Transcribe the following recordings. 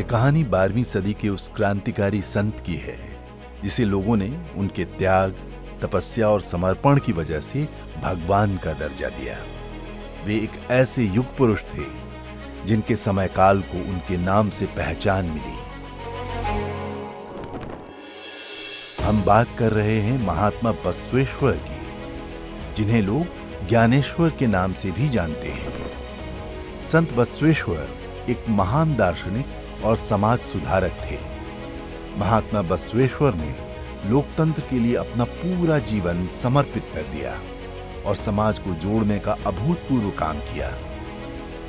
कहानी 12वीं सदी के उस क्रांतिकारी संत की है जिसे लोगों ने उनके त्याग, तपस्या और समर्पण की वजह से भगवान का दर्जा दिया। वे एक ऐसे युग पुरुष थे जिनके समय काल को उनके नाम से पहचान मिली। हम बात कर रहे हैं महात्मा बसवेश्वर की, जिन्हें लोग ज्ञानेश्वर के नाम से भी जानते हैं। संत बसवेश्वर एक महान दार्शनिक और समाज सुधारक थे। महात्मा बसवेश्वर ने लोकतंत्र के लिए अपना पूरा जीवन समर्पित कर दिया और समाज को जोड़ने का अभूतपूर्व काम किया।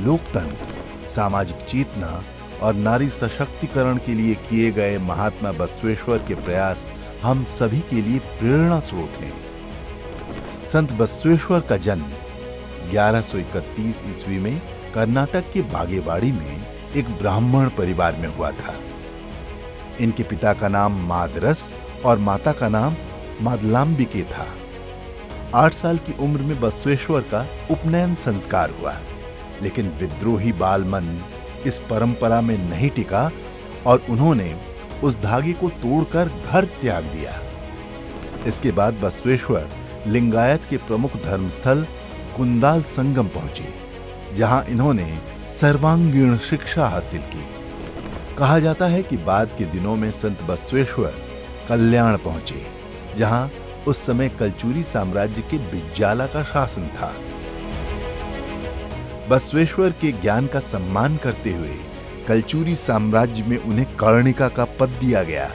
लोकतंत्र, सामाजिक चेतना और नारी सशक्तिकरण के लिए किए गए महात्मा बसवेश्वर के प्रयास हम सभी के लिए प्रेरणा स्रोत हैं। संत बसवेश्वर का जन्म 1131 ईस्वी में कर्नाटक के बागेवाड़ी में एक ब्राह्मण परिवार में हुआ था। इनके पिता का नाम मादरस और माता का नाम मादलांबिके था। 8 साल की उम्र में बसवेश्वर का उपनयन संस्कार हुआ, लेकिन विद्रोही बाल मन इस परंपरा में नहीं टिका और उन्होंने उस धागे को तोड़कर घर त्याग दिया। इसके बाद बसवेश्वर लिंगायत के प्रमुख धर्मस्थल कुंदाल संगम पहुंचे, जहां इन्होंने सर्वांगीण शिक्षा हासिल की। कहा जाता है कि बाद के दिनों में संत बसवेश्वर कल्याण पहुंचे, जहां उस समय कलचुरी साम्राज्य के बिज्जाला का शासन था। बसवेश्वर के ज्ञान का सम्मान करते हुए कलचुरी साम्राज्य में उन्हें कर्णिका का पद दिया गया।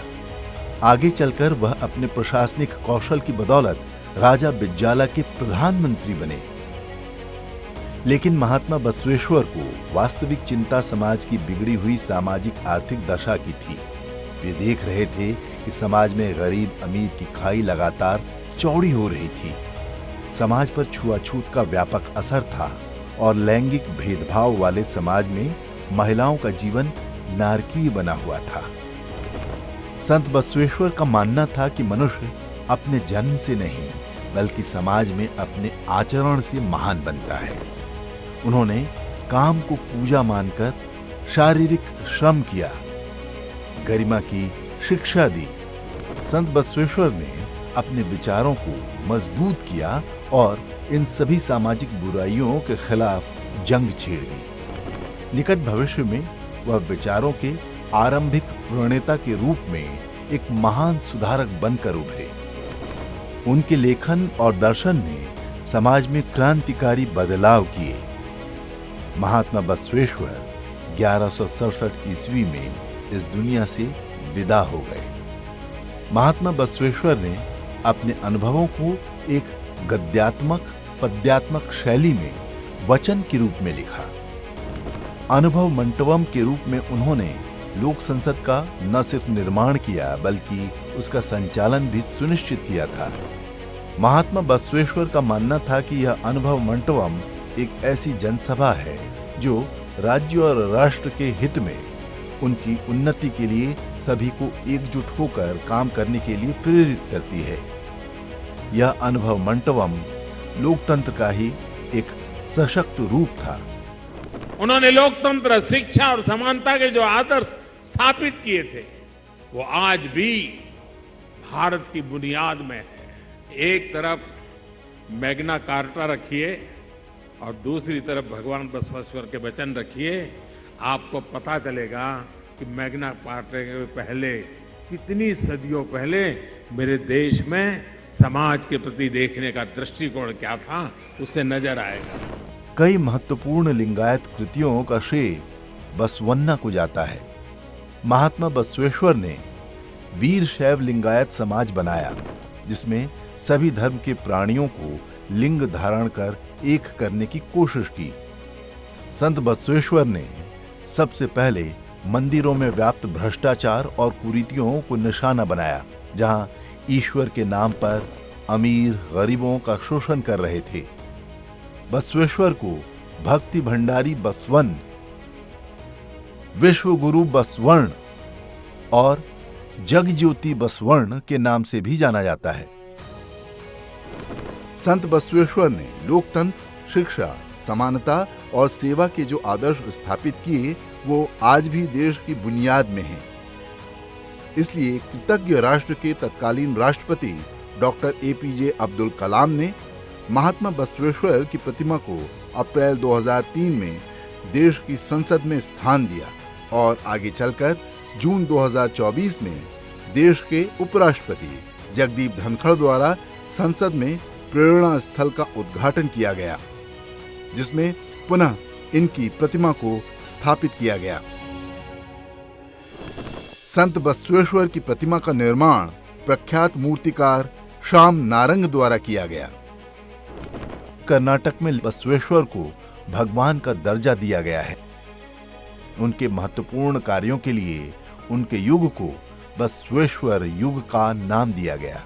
आगे चलकर वह अपने प्रशासनिक कौशल की बदौलत राजा बिज्जाला के प्रधानमंत्री बने। लेकिन महात्मा बसवेश्वर को वास्तविक चिंता समाज की बिगड़ी हुई सामाजिक आर्थिक दशा की थी। वे देख रहे थे कि समाज में गरीब अमीर की खाई लगातार चौड़ी हो रही थी। समाज पर छुआछूत का व्यापक असर था और लैंगिक भेदभाव वाले समाज में महिलाओं का जीवन नारकीय बना हुआ था। संत बसवेश्वर का मानना था कि मनुष्य अपने जन्म से नहीं बल्कि समाज में अपने आचरण से महान बनता है। उन्होंने काम को पूजा मानकर शारीरिक श्रम किया, गरिमा की शिक्षा दी। संत बसवेश्वर ने अपने विचारों को मजबूत किया और इन सभी सामाजिक बुराइयों के खिलाफ जंग छेड़ दी। निकट भविष्य में वह विचारों के आरंभिक प्रणेता के रूप में एक महान सुधारक बनकर उभरे। उनके लेखन और दर्शन ने समाज में क्रांतिकारी बदलाव किए। महात्मा बसवेश्वर 1167 ईस्वी में इस दुनिया से विदा हो गए। महात्मा बसवेश्वर ने अपने अनुभवों को एक गद्यात्मक पद्यात्मक शैली में वचन के रूप में लिखा। अनुभव मंटवम के रूप में उन्होंने लोक संसद का न सिर्फ निर्माण किया बल्कि उसका संचालन भी सुनिश्चित किया था। महात्मा बसवेश्वर का मानना था कि यह अनुभव मंटवम एक ऐसी जनसभा है जो राज्य और राष्ट्र के हित में उनकी उन्नति के लिए सभी को एकजुट होकर काम करने के लिए प्रेरित करती है। यह अनुभव मंटवम लोकतंत्र का ही एक सशक्त रूप था। उन्होंने लोकतंत्र, शिक्षा और समानता के जो आदर्श स्थापित किए थे वो आज भी भारत की बुनियाद में है। एक तरफ मैग्ना कार्टा रखिए और दूसरी तरफ भगवान बसवेश्वर के वचन रखिए, आपको पता चलेगा कि मैग्ना कार्टा के पहले कितनी सदियों पहले मेरे देश में समाज के प्रति देखने का दृष्टिकोण क्या था, उससे नजर आएगा। कई महत्वपूर्ण लिंगायत कृतियों का श्रेय बसवन्ना को जाता है। महात्मा बसवेश्वर ने वीर शैव लिंगायत समाज बनाया, जिसमें सभी धर्म के प्राणियों को लिंग धारण कर एक करने की कोशिश की। संत बसवेश्वर ने सबसे पहले मंदिरों में व्याप्त भ्रष्टाचार और कुरीतियों को निशाना बनाया, जहां ईश्वर के नाम पर अमीर गरीबों का शोषण कर रहे थे। बसवेश्वर को भक्ति भंडारी बसवन, विश्व गुरु बसवर्ण और जगज्योति बसवर्ण के नाम से भी जाना जाता है। संत बसवेश्वर ने लोकतंत्र, शिक्षा, समानता और सेवा के जो आदर्श स्थापित किए वो आज भी देश की बुनियाद में है। इसलिए कृतज्ञ राष्ट्र के तत्कालीन राष्ट्रपति डॉक्टर एपीजे अब्दुल कलाम ने महात्मा बसवेश्वर की प्रतिमा को अप्रैल 2003 में देश की संसद में स्थान दिया और आगे चलकर जून 2024 में देश के उपराष्ट्रपति जगदीप धनखड़ द्वारा संसद में प्रेरणा स्थल का उद्घाटन किया गया, जिसमें पुनः इनकी प्रतिमा को स्थापित किया गया। संत बसवेश्वर की प्रतिमा का निर्माण प्रख्यात मूर्तिकार श्याम नारंग द्वारा किया गया। कर्नाटक में बसवेश्वर को भगवान का दर्जा दिया गया है। उनके महत्वपूर्ण कार्यों के लिए उनके युग को बसवेश्वर युग का नाम दिया गया।